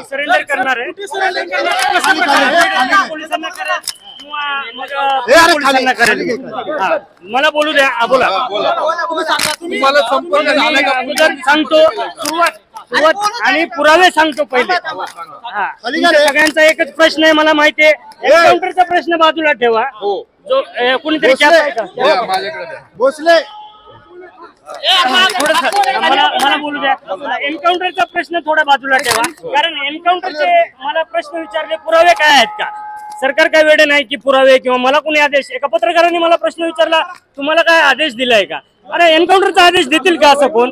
Surrender करणार आहे मला बोलू द्या. बोला तुम्हाला संपर्क झाला का? सांगतो सुरुवात आणि पुरावे सांगतो पहिले. सगळ्यांचा एकच प्रश्न आहे मला माहिती आहे. एन्काउंटरचा प्रश्न बाजूला ठेवा. जो कोणीतरी भोसले मला बोलू द्या. एन्काउंटरचा प्रश्न थोडा बाजूला ठेवा कारण एन्काउंटरचे मला प्रश्न विचारले पुरावे काय आहेत का. सरकार काय वेळ नाही की पुरावे किंवा मला कोणी आदेश. एका पत्रकाराने मला प्रश्न विचारला तुम्हाला काय आदेश दिलाय का. अरे एन्काउंटरचा आदेश देतील का असं कोण.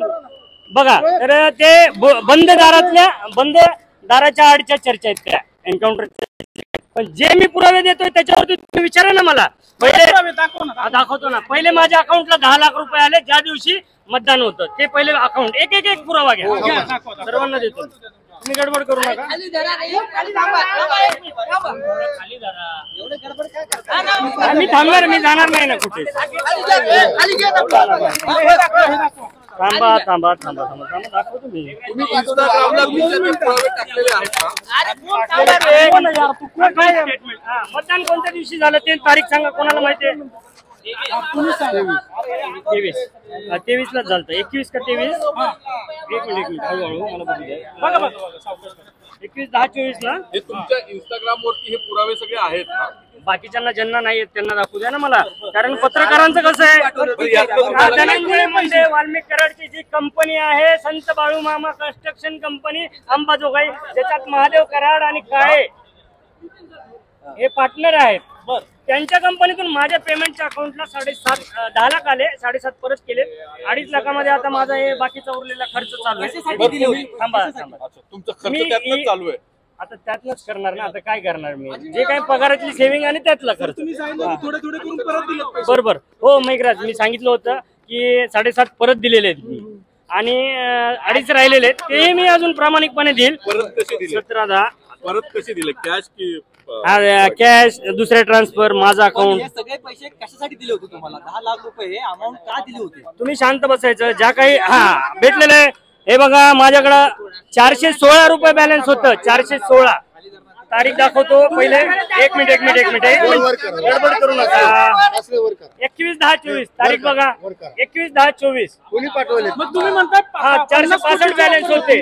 बघा तर ते बंद दाराच्या आडच्या चर्चा आहेत त्या एन्काउंटरच्या. पण जे मी पुरावे देतोय त्याच्यावरती तुम्ही विचारा ना मला. पहिले दाखवतो ना. पहिले माझ्या अकाउंटला 10 लाख रुपये आले ज्या दिवशी मतदान होतं. ते पहिले अकाउंट एक पुरावा घ्या सर्वांना देतो. तुम्ही गडबड करू नका. मी थांबणार. मी जाणार नाही ना कुठे. थांबा दाखवतो मी. मतदान कोणत्या दिवशी झालं ते तारीख सांगा कोणाला माहिती आहे. 23 लाच झालं. 21 का 23. एक मिनिट हळूहळू मला बघू द्या. 21/10/24 ला. हे तुमच्या इंस्टाग्राम वरती हे पुरावे सगळे आहेत ना. बाकीच्यांना ज्यांना नाही आहेत त्यांना दाखवू द्या ना मला. कारण पत्रकारांचं कसं आहे धनंजय मुंडे वाल्मिक कराडची जी कंपनी आहे संत बाळूमामा कन्स्ट्रक्शन कंपनी अंबाजोगाई ज्याच्यात महादेव कराड आणि काळे हे पार्टनर आहेत. त्यांच्या कंपनीतून माझ्या पेमेंटच्या अकाउंटला 10 लाख आले. 7.5 परत केले. 2.5 लाखामध्ये आता माझा हे बाकीचा उरलेला खर्च चालू आहे. थांबा तुमचा खर्च त्यातच चालू आहे. आता त्यातलंच करणार ना. आता काय करणार मी. जे काही पगारातली सेव्हिंग आणि त्यातला खर्च. बरोबर हो मेघराज मी सांगितलं होतं की 7.5 परत दिलेले आहेत मी आणि 2.5 राहिलेले आहेत. ते मी अजून प्रामाणिकपणे देईल. 17-10 परत कसे दिले. कॅश की कॅश दुसरे ट्रान्सफर माझा अकाउंट. सगळे पैसे कशासाठी दिले होते तुम्हाला. 10 लाख रुपये अमाऊंट का दिली होती. तुम्ही शांत बसायचं. ज्या काही भेटलेलं आहे हे बघा माझ्याकडं 416 रुपये बॅलन्स होतं. 416 तारीख दाखवतो पहिले. एक मिनिट गडबड करू नका. 21/10/24 तारीख बघा. 21/10/24 कोणी पाठवले. मग तुम्ही म्हणता 465 बॅलन्स होते.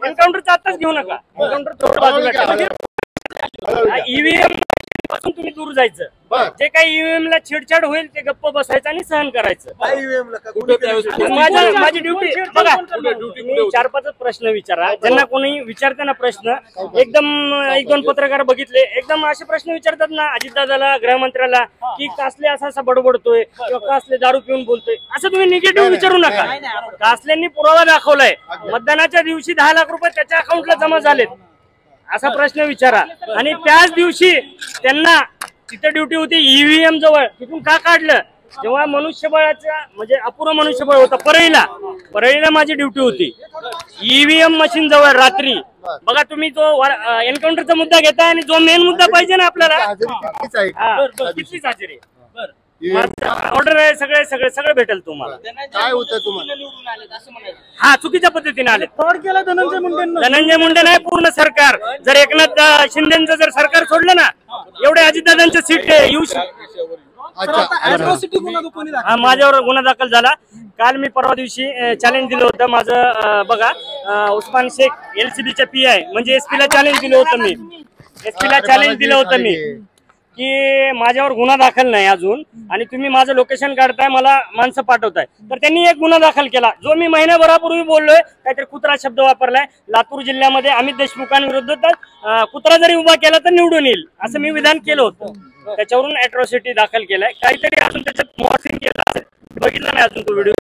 एन्काउंटरचा आताच घेऊ नका. एन्काउंटर थोडं बाजूला. ईव्हीएम पासून तुम्ही दूर जायचं. जे काही ईव्हीएम ला छेडछाड होईल ते गप्प बसायचं आणि सहन करायचं. माझी ड्युटी बघा. तुम्ही 4-5 प्रश्न विचारा. ज्यांना कोणी विचारताना प्रश्न एकदम 1-2 पत्रकार बघितले एकदम असे प्रश्न विचारतात ना अजितदादाला गृहमंत्र्याला की कासले असा बडबडतोय किंवा कासले दारू पिऊन बोलतोय असं तुम्ही निगेटिव्ह विचारू नका. कासलेंनी पुरावा दाखवलाय. मतदानाच्या दिवशी 10 लाख रुपये त्याच्या अकाउंटला जमा झालेत असा प्रश्न विचारा. आणि त्याच दिवशी त्यांना तिथे ड्युटी होती ईव्हीएम जवळ. तिथून का काढलं. जेव्हा मनुष्यबळाचा म्हणजे अपुरं मनुष्यबळ होतं परळीला माझी ड्युटी होती ईव्हीएम मशीन जवळ रात्री. बघा तुम्ही तो एन्काउंटरचा मुद्दा घेता आणि जो मेन मुद्दा पाहिजे ना आपल्याला कितीच हजेरी ऑर्डर आहे. सगळे भेटेल तुम्हाला. काय होतं तुम्हाला. हा चुकीच्या पद्धतीने आले. फ्रॉड केला धनंजय मुंडे नाही पूर्ण सरकार. जर एकनाथ शिंदेचं जर सरकार सोडलं ना एवढे अजितदादांच्या सीट येऊ माझ्यावर गुन्हा दाखल झाला. काल मी परवा दिवशी चॅलेंज दिलं होतं माझं. बघा उस्मान शेख LCBच्या PI म्हणजे SP ला चॅलेंज दिलं होतं मी. SP ला चॅलेंज दिलं होतं मी की माझ्यावर गुन्हा दाखल नाही अजून आणि तुम्ही माझं लोकेशन काढताय मला माणसं पाठवताय. तर त्यांनी एक गुन्हा दाखल केला जो मी महिन्याभरापूर्वी बोललोय. काहीतरी कुत्रा शब्द वापरलाय. लातूर जिल्ह्यामध्ये अमित देशमुखांविरुद्ध कुत्रा जरी उभा केला तर निवडून येईल असं मी विधान केलं होतं. त्याच्यावरून अॅट्रॉसिटी दाखल केलाय. काहीतरी अजून त्याच्यात मॉर्फिंग केलं असेल बघितलं नाही अजून तो व्हिडिओ.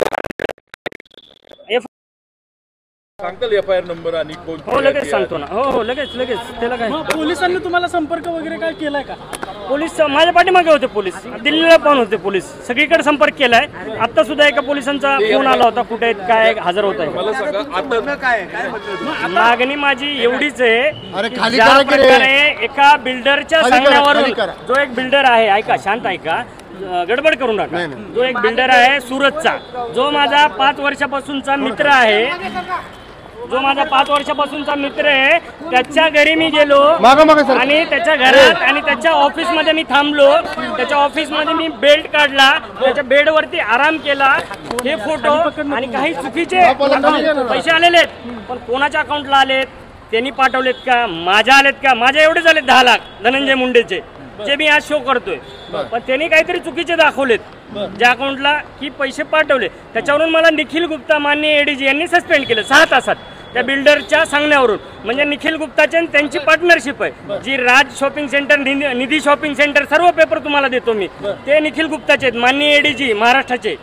सांगताल FIR नंबर आणि कोण. हो लगेच सांगतो ना. हो लगेच त्याला काय पोलिसांनी तुम्हाला संपर्क वगैरे काय केलाय का. पोलीस माझ्या पाठीमागे होते, पोलीस दिल्लीला पण होते, पोलीस सगळीकडे संपर्क केलाय. आता सुद्धा एका पोलिसांचा फोन आला होता, कुठे आहेत काय, हजर होत आहे. मला सांगा आता मागणी माझी एवढीच आहे, अरे खाली ज्या करा की रे. प्रकारे एका बिल्डरच्या खाली करा, सांगण्यावरून खाली करा. जो एक बिल्डर आहे, ऐका शांत ऐका, गडबड करू नका. नाही, नाही. जो एक बिल्डर आहे सुरतचा, जो माझा 5 वर्षापासूनचा मित्र आहे, त्याच्या घरी मी गेलो मागं मागं सर. आणि त्याच्या घरात आणि त्याच्या ऑफिस मध्ये मी थांबलो. त्याच्या ऑफिस मध्ये मी बेल्ट काढला, त्याच्या बेडवरती आराम केला. हे फोटो आणि काही चुकीचे पैसे आलेले आहेत, पण कोणाच्या अकाउंटला आलेत, त्यांनी पाठवलेत का, माझ्या आलेत का, माझ्या एवढे झालेत 10 लाख धनंजय मुंडेचे, जे मी आज शो करतोय. पण त्यांनी काहीतरी चुकीचे दाखवलेत ज्या अकाउंटला की पैसे पाठवले. त्याच्यावरून मला निखिल गुप्ता माननीय एडीजी यांनी सस्पेंड केलं 6 तासात त्या बिल्डरच्या सांगण्यावरून. म्हणजे निखिल गुप्ताची आणि त्यांची पार्टनरशिप आहे, जी राज शॉपिंग सेंटर, निधी शॉपिंग सेंटर, सर्व पेपर तुम्हाला देतो मी, ते निखिल गुप्ताचे आहेत, माननीय एडीजी महाराष्ट्राचे.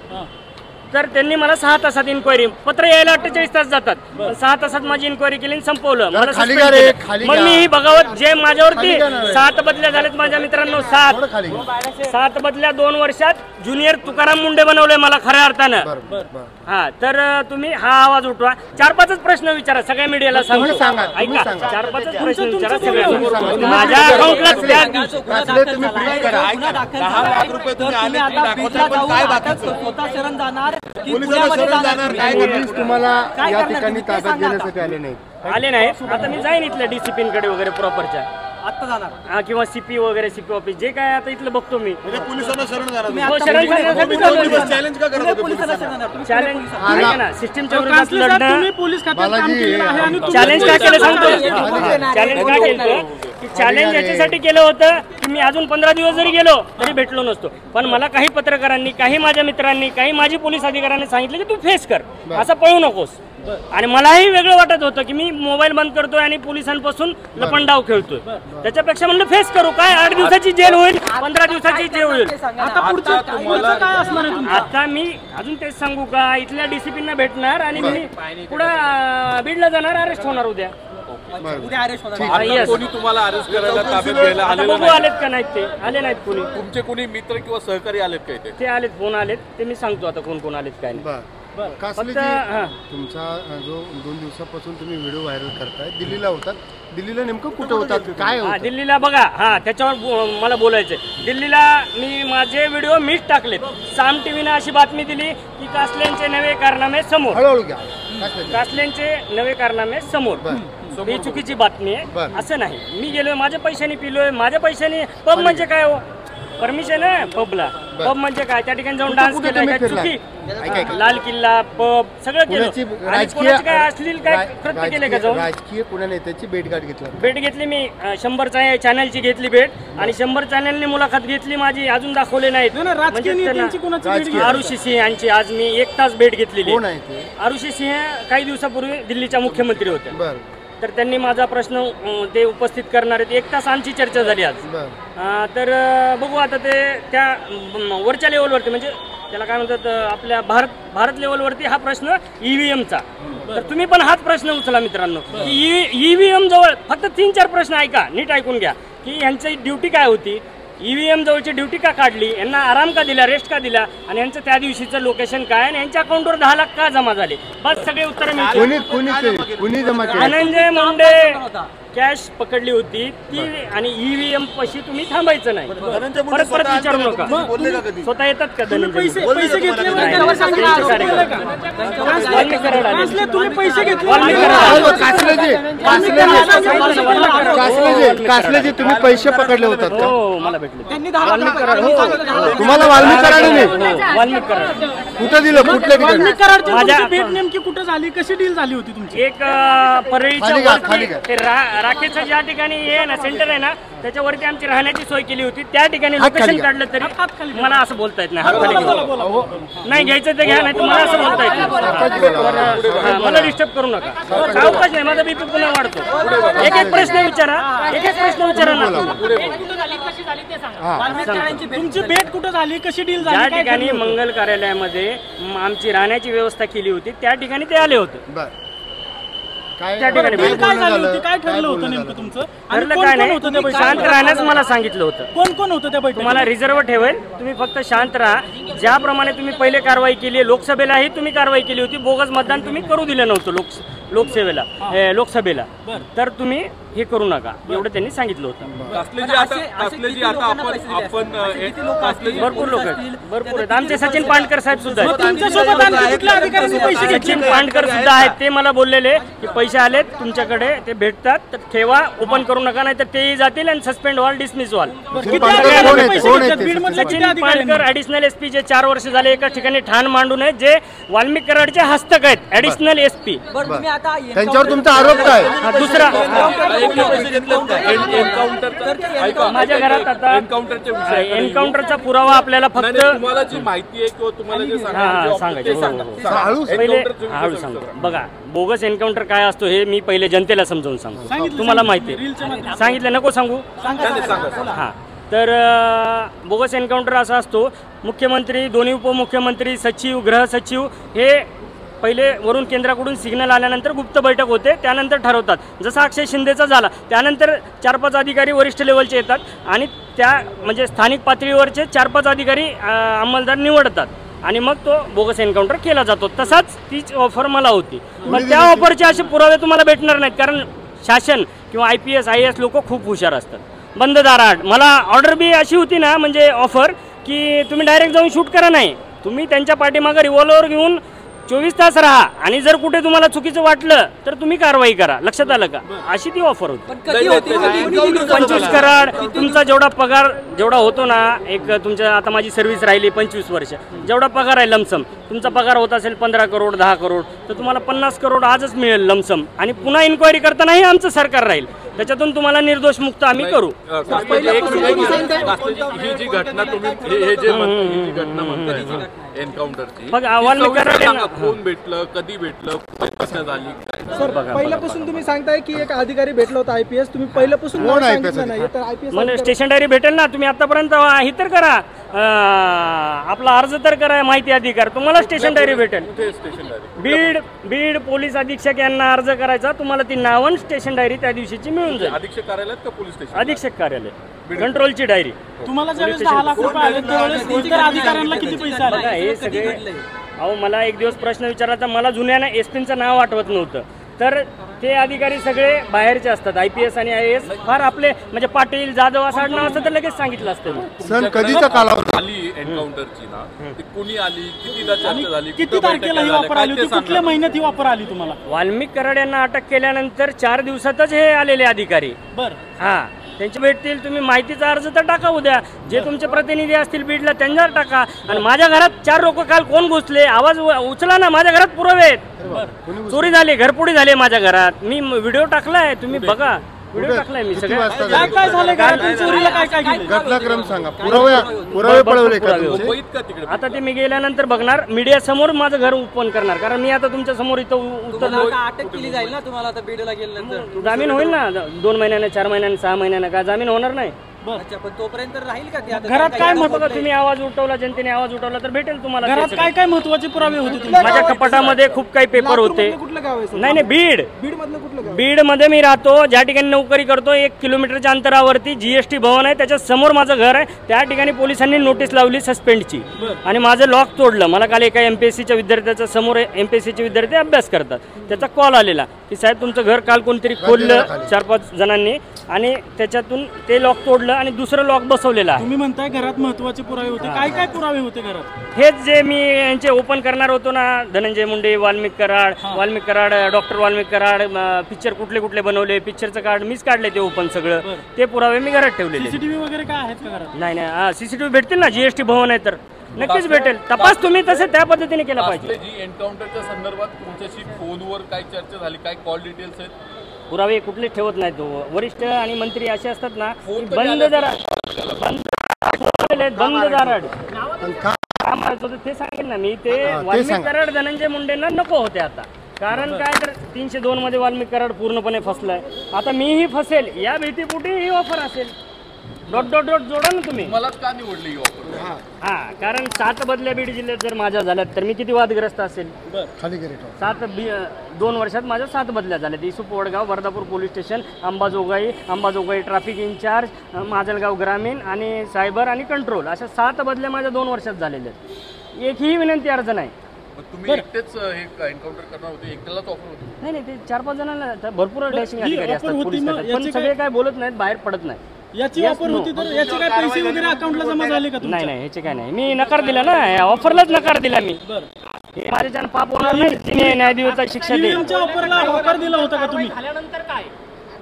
तर त्यांनी मला 6 तासात इन्क्वायरी, पत्र यायला 48 तास जातात, पण 6 तासात माझी इन्क्वायरी केली आणि संपवलं. मला खाली suspend गा रे, केलं. खाली मग गा. मी ही बघावत जे माझ्यावरती खाली गा ना रे. 7 बदल्या झालेत माझ्या मित्रांनो, 7 बदल्या 2 वर्षात ज्युनियर तुकाराम मुंडे बनवलंय मला खऱ्या अर्थानं. हा, तर तुम्ही हा आवाज उठवा, 4-5 प्रश्न विचारा सगळ्या मीडियाला तुम्ही सांगा, सांगा. तुम्ही ऐका, सांगा. 4-5 प्रश्न विचारा तुम्ही सगळ्यांना. सांगा. माझ्या अकाउंटला त्या दिवशी कासले तुम्ही brief करा. 10 लाख रुपये तुम्ही आले आता बीडला जाऊन स्वतः शरण जाणार की पुण्यामध्ये जाणार काय पोलीस तुम्हाला काय या करणार ठिकाणी तुम्ही? ते ताब्यात सांगा घेण्यासाठी आले नाही. आले नाहीत. आता मी जाईन इथल्या डिसिप्लिनकडे वगैरे प्रॉपरच्या, आता जाणार हा, किंवा सीपी वगैरे, सीपी ऑफिस, जे काय आता इथलं बघतो मी. पोलिसांना शरण जाणार तुम्ही हो, आता शरण जाण्यासाठी चाललोय. चॅलेंज का करत होते पोलिसांना पोलिसांना? शरण जाणार तुम्ही चॅलेंज आला. ऐका ना, सिस्टीमच्या विरोधात लढणं. बालाजी चॅलेंज का केलं सांगतो, चॅलेंज का केलं की चॅलेंज याच्यासाठी केलं होतं की मी अजून 15 दिवस जरी गेलो तरी भेटलो नसतो. पण मला काही पत्रकारांनी, काही माझ्या मित्रांनी, काही माझी पोलीस अधिकाऱ्यांनी सांगितलं की तू फेस कर, असं पळू नकोस. आणि मलाही वेगळं वाटत होतं की मी मोबाईल बंद करतोय आणि पोलिसांपासून लपंडाव खेळतोय. त्याच्यापेक्षा म्हणलं फेस करू, काय 8 दिवसाची जेल होईल, 15 दिवसाची जेल होईल. आता मी अजून तेच सांगू का, इथल्या डीसीपींना भेटणार आणि मी पुढं बीडला जाणार, अरेस्ट होणार उद्या. उद्या अरेस्ट होणार. आता कोणी तुम्हाला अरेस्ट करायला ताब्यात घ्यायला आता आलेलं बघू नाही? आलेत का नाहीत, ते आले नाहीत कोणी. तुमचे कोणी मित्र किंवा सहकारी आलेत का इथे? ते आलेत, फोन आलेत, ते मी सांगतो आता कोण कोण आलेत काय नाही. कासले फक्त हा, तुमचा जो 2 दिवसापासून तुम्ही व्हिडिओ व्हायरल करताय, दिल्लीला होतात. दिल्लीला नेमकं कुठं होतात, काय हा, होतं? दिल्लीला बघा, हा त्याच्यावर मला बोलायचंय. दिल्लीला मी माझे व्हिडिओ मीच टाकलेत. साम टीव्हीनं अशी बातमी दिली की कासलेंचे नवे कारनामे समोर, हळूहळू घ्या. कासले. कासलेंचे नवे कारनामे समोर. ही चुकीची बातमी आहे, बरं. असं नाही. मी गेलोय, माझ्या पैशाने पिलोय, माझ्या पैशाने. पब म्हणजे काय हो, परमिशन आहे पबला. पब म्हणजे काय, त्या ठिकाणी जाऊन डान्स कुठे केला, तुम्ही काय फिरला? चुकी? ऐका. लाल किल्ला, पब, सगळं पुण्याची केलं. आणि कोणाची काय अश्लील काय कृत्य केले का जाऊन? राजकीय पुण्या नेत्याची भेटगाठ घेतला. भेट घेतली मी, 100 चॅनलची घेतली भेट, आणि 100 चॅनलने मुलाखत घेतली माझी, अजून दाखवले नाहीत. म्हणजे आरुषी सिंह यांची आज मी 1 तास भेट घेतलेली. कोण आहे ते? आरुषी सिंह काही दिवसापूर्वी दिल्लीच्या मुख्यमंत्री होत्या. बर तर त्यांनी माझा प्रश्न ते उपस्थित करणार आहेत. 1 तास आमची चर्चा झाली आज. बर तर बघू आता ते त्या वरच्या लेवलवरती, म्हणजे त्याला काय म्हणतात, आपल्या भारत लेवलवरती हा प्रश्न ईव्हीएमचा. तर तुम्ही पण हाच प्रश्न उचला मित्रांनो, की ईव्हीएम जवळ फक्त 3-4 प्रश्न ऐका, नीट ऐकून घ्या, की यांची ड्युटी काय होती, ईव्हीएम जवळची ड्युटी का काढली, यांना आराम का दिला, रेस्ट का दिला, आणि यांचं त्या दिवशीचं लोकेशन काय, आणि यांच्या अकाउंटवर 10 लाख का जमा झाले, बस सगळे उत्तर मिळतील. कोणी जमा केलं? धनंजय मुंडे कॅश पकडली होती ती, आणि ईव्हीएम पशी तुम्ही थांबायचं नाही. परत विचारू नका. स्वतः येतात का धनंजय? पैसे घेतले वाल्मिक कराड आले. कासलेजी तुम्ही पैसे पकडले होतात का? हो, मला भेटले. वाल्मिक कराड. तुम्हाला वाल्मिक कराडने वाल्मिक कराड कुठं दिलं, कुठल्या ठिकाणी? माझ्या भेट नेमकी कुठं झाली, कशी डील झाली होती तुमची? एक परळीच्या खाली वरती घ्या. ते राखेचं ज्या ठिकाणी हे ना सेंटर आहे ना, त्याच्यावरती आमची राहण्याची सोय केली होती. त्या ठिकाणी हात खाली लोकेशन घ्या. काढलं तरी मला असं बोलता येत नाही. हात खाली घेऊ. नाही घ्यायचं ते घ्या, नाही तर मला असं बोलता येत नाही. हा, मला डिस्टर्ब करू नका. सावकाश नाही, माझा बीपी पुन्हा वाढतो. एक प्रश्न विचारा, एक प्रश्न विचारा ना. तुमची भेट कुठं झाली, कशी डील ज्या झाली? ठिकाणी मंगल कार्यालयामध्ये आमची राहण्याची व्यवस्था केली होती त्या ठिकाणी ते आले होते. बर त्या ठिकाणी डील काय बोलणं झाली झालं? होती, काय ठरलं काय होतं बोलणं नेमकं झालं? तुमचं आणि ठरलं कोण काय कोण नाही, होतं त्या तुम्ही बैठकीत? शांत राहण्यास मला सांगितलं होतं. कोण कोण होतं त्या बैठकीत? तुम्हाला रिझर्व्ह ठेवेल, तुम्ही फक्त शांत राहा. ज्याप्रमाणे तुम्ही पहिले कारवाई केली आहे, लोकसभेलाही तुम्ही कारवाई केली होती, बोगस मतदान तुम्ही करू दिलं नव्हतं लोकसभेला, तर तुम्ही हे करू नका एवढं त्यांनी सांगितलं होतं. कासले जी आता आपण भरपूर लोक आहेत, भरपूर आहेत. आमचे सचिन पांडकर साहेब सुद्धा मग आहेत. तुमच्यासोबत आणखी कुठल्या अधिकाऱ्यांनी पैसे घेतले? सचिन पांडकर सुद्धा आहेत. ते मला बोललेले की पैसे आलेत तुमच्याकडे, ते भेटतात, तर ठेवा, ओपन करू नका, नाही तर तेही जातील आणि सस्पेंड व्हाल, डिसमिस व्हाल. किती पांडकर अधिकाऱ्यांनी कोण पैसे आहेत? घेतले? बीडमधले किती सचिन अधिकाऱ्यांनी? पांडकर ऍडिशनल एसपी जे 4 वर्ष झाले एका ठिकाणी ठाण मांडून आहेत, जे वाल्मिक कराडचे हस्तक आहेत, ऍडिशनल एसपी. बरं तुम्ही आता त्यांच्यावर तुमचा आरोप काय? दुसरा माझ्या घरात आता एन्काउंटरच्या विषय एन्काउंटरचा पुरावा आपल्याला फक्त तुम्हाला जी माहिती आहे किंवा तुम्हाला जे सांगायचं. हळू पहिले हळू सांगतो. बघा, बोगस एन्काउंटर काय असतो हे मी पहिले जनतेला समजावून सांगतो. तुम्हाला माहिती आहे, सांगितलं नको सांगू. हा, तर बोगस एन्काउंटर असा असतो, मुख्यमंत्री, दोन्ही उपमुख्यमंत्री, सचिव, गृह सचिव हे पहिले वरून केंद्राकडून सिग्नल आल्यानंतर गुप्त बैठक होते, त्यानंतर ठरवतात. जसा अक्षय शिंदेचा झाला, त्यानंतर 4-5 अधिकारी वरिष्ठ लेवलचे येतात आणि त्या म्हणजे स्थानिक पातळीवरचे 4-5 अधिकारी अंमलदार निवडतात आणि मग तो बोगस एन्काउंटर केला जातो. तसाच तीच ऑफर मला होती. मग त्या ऑफरचे असे पुरावे तुम्हाला भेटणार नाहीत, कारण शासन किंवा IPS IAS लोक खूप हुशार असतात. बंद दाराआड मला ऑर्डर बी अशी होती ना, म्हणजे ऑफर की तुम्ही डायरेक्ट जाऊन शूट करा नाही, तुम्ही त्यांच्या पाठीमागं रिव्हॉल्वर घेऊन 24 तास राहा आणि जर कुठे तुम्हाला चुकीचं वाटलं तर तुम्ही कारवाई करा. लक्षात आलं का? अशी ती ऑफर होती. 25 कराड तुमचा जेवढा पगार जेवढा होतो ना, एक तुमच्या आता माझी सर्व्हिस राहिली 25 वर्ष, जेवढा पगार आहे लमसम, तुमचा पगार होत असेल 15 करोड 10 करोड, तर तुम्हाला 50 करोड आजच मिळेल लमसम, आणि पुन्हा इन्क्वायरी करतानाही आमचं सरकार राहील, त्याच्यातून तुम्हाला निर्दोष मुक्त आम्ही करू. ही जी घटना तुम्ही हे जे ही जी घटना म्हणताय ना एन्काउंटरची, मग वाल्मिक कराड यांना- कोण भेटलं, कधी भेटलं, कसं झाली, काय सर पहिल्यापासून तुम्ही सांगताय की एक अधिकारी भेटला होता IPS, तुम्ही पहिल्यापासून कोण नाव IPS सांगितलं नाही, तर IPS म्हणजे स्टेशन डायरी भेटेल ना, तुम्ही आतापर्यंत ही तर करा, आपला अर्ज तर करा, माहिती अधिकार, तुम्हाला स्टेशन डायरी भेटेल. कुठे स्टेशन आहे? बीड पोलीस अधीक्षक यांना अर्ज करायचा, तुम्हाला ती नावं स्टेशन डायरी त्या दिवशीची मिळून जाईल. अधीक्षक कार्यालयात का पोलीस स्टेशन? अधीक्षक कार्यालय, कंट्रोलची डायरी. तुम्हाला ज्यावेळेस 10 लाख रुपये आले त्यावेळेस इतर अधिकाऱ्यांना किती पैसे आले? बघा, हे सगळे अहो, मला एक दिवस प्रश्न विचारायचा, मला जुन्यानं एसपींचं नाव आठवत नव्हतं, तर ते अधिकारी सगळे बाहेरचे असतात. IPS आणि IAS फार आपले म्हणजे पाटील जाधव असं आडनाव असतं तर लगेच सांगितलं असतं मी. सण कधीचा कालावधी? आली एन्काउंटरची ना, ती कुणी आली, कितीदा चर्चा झाली, किती कुठं तारखेला बैठका ही झाल्या, वापर काय आली ते होती? कुठल्या सांगा. महिन्यात ही वापर आली तुम्हाला? वाल्मिक कराड यांना अटक केल्यानंतर 4 दिवसातच हे आलेले अधिकारी. बर, हा, त्यांचे भेटतील. तुम्ही माहितीचा अर्ज तर टाका उद्या, जे तुमचे प्रतिनिधी असतील बीडला त्यांच्यावर टाका. आणि माझ्या घरात 4 लोक काल कोण घुसले, आवाज उचला ना, माझ्या घरात पुरावे आहेत. चोरी झाली, घरपोडी झाली माझ्या घरात, मी व्हिडिओ टाकलाय, तुम्ही बघा, व्हिडिओ टाकलाय मी किती सगळ्या. वाजता काय झाली? काय झालं घरातून चोरीला? काय काय गेलं? घटनाक्रम सांगा. पुरावे पळवले का पुरावे तुमचे? मुंबईत का तिकडे? आता ते मी गेल्यानंतर बघणार, मीडिया समोर माझं घर ओपन करणार, कारण मी आता तुमच्या समोर इथं उतरलो. तुम्हाला अटक केली जाईल ना तुम्हाला आता बीडला गेल्यानंतर? जामीन होईल ना 2 महिन्याने, 4 महिन्याने, 6 महिन्याने, का जामीन होणार नाही? अच्छा, पण तोपर्यंत राहील का ते? आता घरात काय मग बघा, तुम्ही आवाज उठवला, जनतेने आवाज उठवला तर भेटेल तुम्हाला ते घरात सगळं. काय काय महत्वाचे पुरावे होते तुमच्या? माझ्या कपाटामध्ये खूप काही पेपर होते. कुठलं गाव आहे सर? नाही बीड बीड मधलं कुठलं गाव? बीड मध्ये मी राहतो, ज्या ठिकाणी नोकरी करतो, 1 किलोमीटरच्या अंतरावरती GST भवन आहे, त्याच्या समोर माझं घर आहे. त्या ठिकाणी पोलिसांनी नोटीस लावली सस्पेंडची आणि माझं लॉक तोडलं. मला काल एका MPSCच्या विद्यार्थ्याच्या समोर, MPSCचे विद्यार्थी अभ्यास करतात, त्याचा कॉल आलेला की साहेब तुमचं घर काल कोणतरी खोललं 4-5 जणांनी आणि त्याच्यातून ते लॉक तोडलं आणि दुसरं लॉक बसवलेलं आहे. तुम्ही म्हणताय घरात महत्वाचे पुरावे होते, काय काय पुरावे होते घरात? हेच जे मी यांचे ओपन करणार होतो ना, धनंजय मुंडे, वाल्मिक कराड, डॉक्टर वाल्मिक कराड, पिक्चर कुठले कुठले बनवले, पिक्चरचं कार्ड मीच काढले, ते ओपन सगळं, ते पुरावे मी घरात ठेवलेले. CCTV वगैरे काय आहेत का घरात? नाही, CCTV भेटतील ना, GST भवन आहे तर नक्कीच भेटेल. तपास तुम्ही तसे त्या पद्धतीने केला पाहिजे. जी एन्काउंटरच्या संदर्भात तुमच्याशी फोनवर काय चर्चा झाली, काय कॉल डिटेल्स आहेत? पुरावे कुठले ठेवत नाही तो. वरिष्ठ आणि मंत्री असे असतात ना, फोन की बंद दाराड पण का? काय म्हणायचं होतं ते सांगेल ना मी. ते वाल्मिक कराड धनंजय मुंडेंना नको होते आता, कारण काय तर 302 मध्ये वाल्मिक कराड पूर्णपणे फसलाय. आता मीही फसेल या भीतीपोटी ही ऑफर असेल. डॉट डॉट डॉट जोडा ना तुम्ही. मलाच का निवडली ही ऑफर? हा, कारण 7 बदल्या बीड जिल्ह्यात जर माझ्या झाल्यात तर मी किती वादग्रस्त असेल. खाली गेले 2 वर्षात माझ्या 7 बदल्या झाल्यात. इसुप Wadgaon, Wardhapur police station, Ambajogai traffic incharge, Majalgaon ग्रामीण आणि सायबर आणि कंट्रोल, अशा 7 बदल्या माझ्या 2 वर्षात झालेल्या आहेत. एकही विनंती अर्ज नाही. तुम्ही एकटेच हे एन्काउंटर करणार होते, एकट्यालाच ऑफर होती? नाही ते 4-5 जणांना भरपूर डॅशिंग अधिकारी असतात पोलीस खात्यात, पण सगळे काय बोलत नाहीत, बाहेर पडत नाही. याची ऑफर होती तर याचे काय पैसे वगैरे अकाउंटला जमा झाले का? नाही ह्याचे काय नाही. मी नकार दिला ना, ऑफरलाच नकार दिला मी. हे माझ्याच्यानं पाप होणार नाही. तिने न्यायदेवता शिक्षा दे. ऑफरला होकार दिला होता का तुम्ही?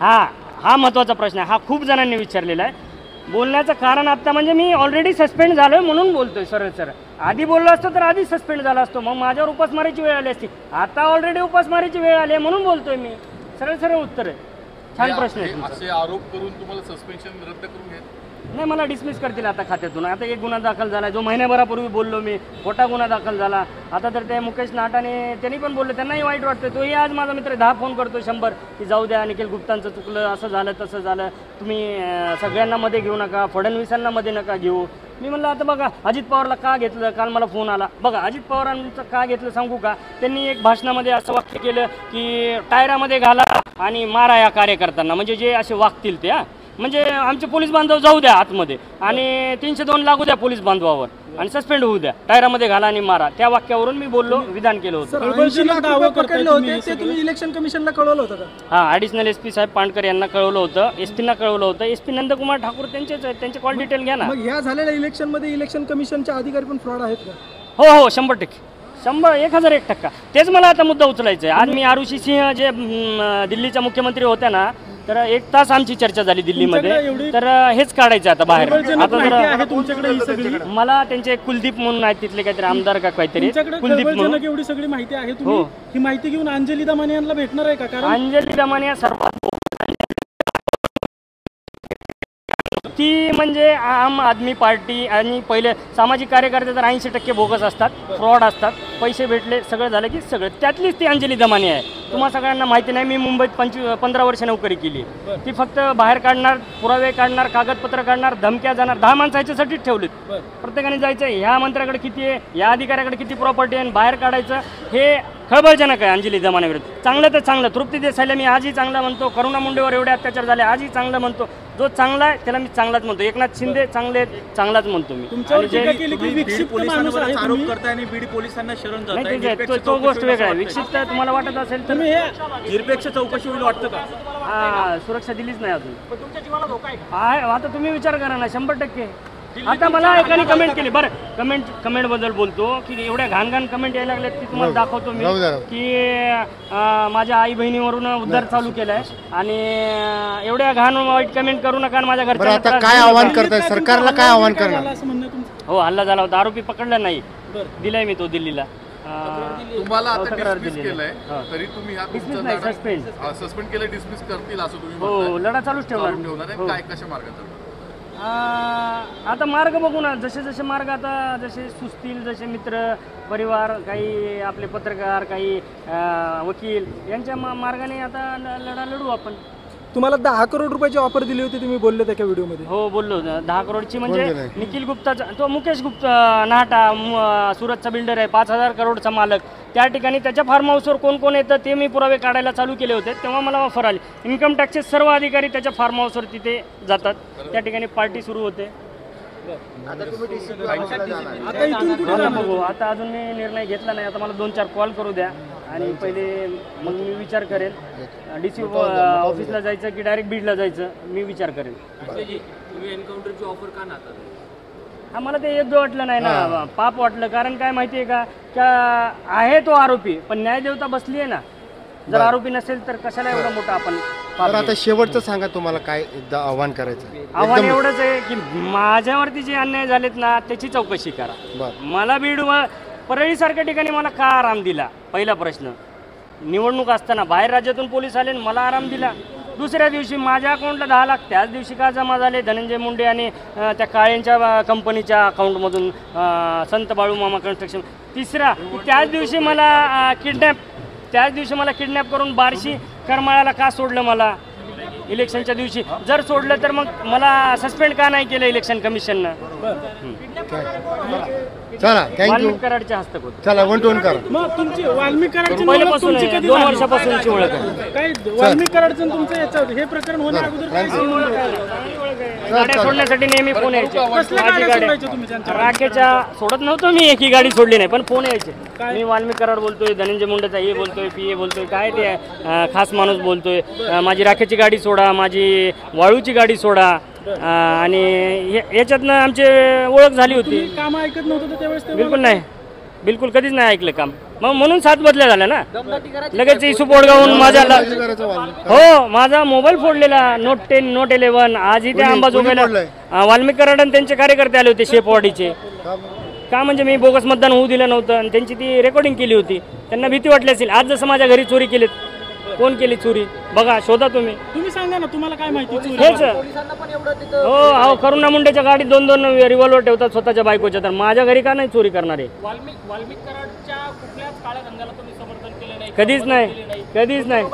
हा महत्वाचा प्रश्न आहे. हा खूप जणांनी विचारलेला आहे. बोलण्याचं कारण आता म्हणजे मी ऑलरेडी सस्पेंड झालोय म्हणून बोलतोय सरळ. आधी बोललो असतो तर आधी सस्पेंड झाला असतो, मग माझ्यावर उपासमारीची वेळ आली असती. आता ऑलरेडी उपासमारीची वेळ आली आहे म्हणून बोलतोय मी. सरळ उत्तर आहे. छान प्रश्न आहे. असे आरोप करून तुम्हाला सस्पेन्शन रद्द करून घ्या? नाही, मला डिसमिस करतील आता खात्यातून. आता एक गुन्हा दाखल झाला, जो महिन्याभरापूर्वी बोललो मी, खोटा गुन्हा दाखल झाला. आता तर ते मुकेश नाटाने त्यांनी पण बोलले, त्यांनाही वाईट वाटतं. तोही आज माझा मित्र 10 फोन करतो 100 की जाऊ द्या, निखिल गुप्तांचं चुकलं, असं झालं तसं झालं, तुम्ही सगळ्यांना मध्ये घेऊ नका, फडणवीसांना मध्ये नका घेऊ. मी म्हणलं आता बघा अजित पवारला का घेतलं, काल मला फोन आला. बघा अजित पवारांचं का घेतलं सांगू का? त्यांनी एक भाषणामध्ये असं वाक्य केलं की टायरामध्ये घाला आणि मारा या कार्यकर्त्यांना, म्हणजे जे असे वागतील ते. म्हणजे आमचे पोलीस बांधव जाऊ द्या आतमध्ये आणि 302 लागू द्या पोलीस बांधवावर आणि सस्पेंड होऊ द्या, टायरामध्ये घाला आणि मारा. त्या वाक्यावरून मी बोललो, विधान केलं होतं. तुम्ही इलेक्शन कमिशनला कळवलं होतं का? हा, ॲडिशनल SP साहेब पांडकर यांना कळवलं होतं, SP कळवलं होतं. SP नंदकुमार ठाकूर त्यांचेच आहेत, त्यांचे कॉल डिटेल घ्या ना. मग ह्या झालेल्या इलेक्शन मध्ये इलेक्शन कमिशनचे अधिकारी पण फ्रॉड आहेत का? हो 100%. 1001%. तेच मला आता मुद्दा उचलायचा आहे. आज मी आरुषी सिंह जे दिल्लीच्या मुख्यमंत्री होत्या ना, तर 1 तास आमची चर्चा झाली दिल्लीमध्ये. तर हेच काढायचं आता बाहेर. आता तुमच्याकडे मला त्यांचे कुलदीप म्हणून आहेत तिथले काहीतरी आमदार का काहीतरी, कुलदीप म्हणून. एवढी सगळी माहिती आहे, तुम्ही ही माहिती घेऊन अंजली दमाने यांना भेटणार आहे का? कारण अंजली दमाने सर्वात ती म्हणजे आम आदमी पार्टी आणि पहिले सामाजिक कार्यकर्ते तर 80% बोगस असतात, फ्रॉड असतात. पैसे भेटले, सगळं झालं की सगळं. त्यातलीच ती अंजली दमाने आहे. तुम्हाला सगळ्यांना माहिती नाही, मी मुंबईत 15 वर्ष नोकरी केली. ती फक्त बाहेर काढणार, पुरावे काढणार, कागदपत्र काढणार, धमक्या जाणार. 10 माणसं ह्याच्यासाठीच ठेवलीत. प्रत्येकाने जायचं ह्या मंत्र्याकडे किती आहे, या अधिकाऱ्याकडे किती प्रॉपर्टी आहे, बाहेर काढायचं. हे खळबळजनक आहे अंजली दमानेविरुद्ध. चांगलं तर चांगलं, तृप्ती देसाईला मी आजही चांगला म्हणतो. करुणा मुंडेवर एवढे अत्याचार झाले, आजही चांगलं म्हणतो. जो चांगला आहे त्याला मी चांगलाच म्हणतो. एकनाथ शिंदे चांगलाच म्हणतो मी. तो गोष्ट वेगळा आहे. विक्षिप्त तुम्हाला वाटत असेल तर निरपेक्ष चौकशी होईल वाटतं का? सुरक्षा दिलीच नाही अजून. आहे आता तुम्ही विचार करा ना. 100%. आता मला एकाने कमेंट केली, बरं कमेंट बद्दल बोलतो की एवढ्या घाण कमेंट यायला लागल्यात की तुम्हाला दाखवतो मी की माझ्या आई बहिणीवरून उद्धार चालू केलाय आणि एवढ्या घाण वाईट कमेंट करू नका. माझ्या घरच्या काय आव्हान करताय सरकारला, काय आव्हान करणार? हो, हल्ला झाला होता, आरोपी पकडला नाही, दिलाय मी तो दिल्लीला. तुम्हाला आता डिसमिस केलंय तरी तुम्ही सस्पेंड केलं, डिसमिस करतील असं तुम्ही? हो, लढा चालूच ठेवणार. काय कशा मार्गात? आता मार्ग बघू ना, जसे मार्ग आता जसे सुचतील, जसे मित्र परिवार, काही आपले पत्रकार, काही वकील यांच्या मार्गाने आता लढा लढू आपण. तुम्हाला 10 करोड रुपयाची ऑफर दिली होती, तुम्ही बोलले त्या व्हिडिओमध्ये. हो बोललो, 10 करोडची. म्हणजे निखिल गुप्ताचा तो मुकेश गुप्ता नाटा सुरतचा बिल्डर आहे, 5000 करोडचा मालक. त्या ठिकाणी त्याच्या फार्म हाऊसवर कोण येतं ते मी पुरावे काढायला चालू केले होते. तेव्हा मला ऑफर आली. इन्कम टॅक्सचे सर्व अधिकारी त्याच्या फार्म हाऊसवर तिथे जातात. त्या ठिकाणी पार्टी सुरू होते. आता बघू, आता अजून मी निर्णय घेतला नाही. आता मला 2-4 कॉल करू द्या आणि पहिले मग मी विचार करेल DC ऑफिसला जायचं की डायरेक्ट बीडला जायचं, मी विचार करेल. तुम्ही एन्काउंटरची ऑफर का नाकारली? हा, मला ते योग्य वाटलं नाही ना, पाप वाटलं. कारण काय माहिती आहे का आहे तो आरोपी, पण न्यायदेवता बसली आहे ना. जर आरोपी नसेल तर कशाला एवढा मोठा आपण. आता शेवटचं सांगा, तुम्हाला काय एकदा आव्हान करायचं? आव्हान एवढंच आहे की माझ्यावरती जे अन्याय झालेत ना त्याची चौकशी करा. मला बीड परळीसारख्या ठिकाणी मला का आराम दिला? पहिला प्रश्न. निवडणूक असताना बाहेर राज्यातून पोलीस आले, मला आराम दिला. दुसऱ्या दिवशी माझ्या अकाउंटला 10 लाख त्याच दिवशी का जमा झाले? धनंजय मुंडे आणि त्या काळ्यांच्या कंपनीच्या अकाउंटमधून, संत बाळूमामा कन्स्ट्रक्शन. तिसरा, त्याच दिवशी मला किडनॅप करून बार्शी करमाळ्याला का सोडलं मला? इलेक्शनच्या दिवशी जर सोडलं तर मग मला सस्पेंड का नाही केलं इलेक्शन कमिशननं? चला थँक्यू. वाल्मिक कराडच्या हस्तक होतं. चला 1 to 1 करा. मग तुमची वाल्मिक कराडची पहिल्यापासून तुमची आहे, कधी 2 झाली? वर्षापासूनची ओळख आहे. काय वाल्मिक कराडचं तुमचं याच्यावर हे प्रकरण होण्या अगोदर काय संबंध होता? गाड्या सोडण्यासाठी नेहमी फोन यायचे. कसल्या माझी गाड्या गाडी सोडायच्या तुम्ही त्यांच्या? राखेच्या सोडत नव्हतो मी, एकही गाडी सोडली नाही, पण फोन यायचे. मी वाल्मिक कराड बोलतोय, धनंजय मुंडेचा हे बोलतोय, PA बोलतोय, काय ते खास माणूस बोलतोय, माझी राखेची गाडी सोडा, माझी वाळूची गाडी सोडा. आणि याच्यातनं आमची ओळख झाली होती. तुम्ही काम ऐकत नव्हतं तर त्यावेळेस ते बिलकुल नाही, बिलकुल कधीच नाही ऐकलं काम. मग म्हणून 7 बदल्या झाल्या ना. लगेच इशू पोडगावून माझ्या हो माझा मोबाईल फोडलेला, Note 10 Note 11. आजही त्या अंबाजोगाईला वाल्मिक कराड आणि त्यांचे कार्यकर्ते आले होते शेपवाडीचे. का म्हणजे मी बोगस मतदान होऊ दिलं नव्हतं आणि त्यांची ती रेकॉर्डिंग केली होती. त्यांना भीती वाटली असेल. आज जसं माझ्या घरी चोरी केलीत, कोण केली चोरी बघा, शोधा तुम्ही. तुम्ही सांगा ना, तुम्हाला काय माहिती चोरी? हेच हो करुणा मुंडेच्या गाडीत 2-2 रिव्हॉल्वर ठेवतात स्वतःच्या बायकोच्या, तर माझ्या घरी का नाही चोरी करणारे? वाल्मिक कराडच्या कुठल्याच काळ्या धंद्याला तुम्ही समर्थन केलं नाही, कधीच नाही, कधीच नाही.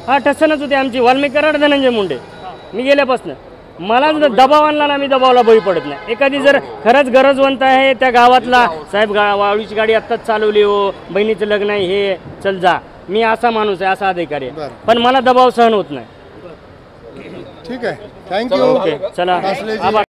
हा ठसनच होती आमची. वाल्मिक कराड, धनंजय मुंडे. मी गेल्यापासून मला दबाव आणला ना, मी दबावाला बळी पडत नाही. एखादी जर खरंच गरजवंत आहे त्या गावातला, साहेब वाळूची गाडी आत्ताच चालवली हो, बहिणीचं लग्न आहे, हे चल जा, मी असा माणूस आहे, असा अधिकारी आहे. पण मला दबाव सहन होत नाही. ठीक आहे थँक्यू. ओके चला आभार.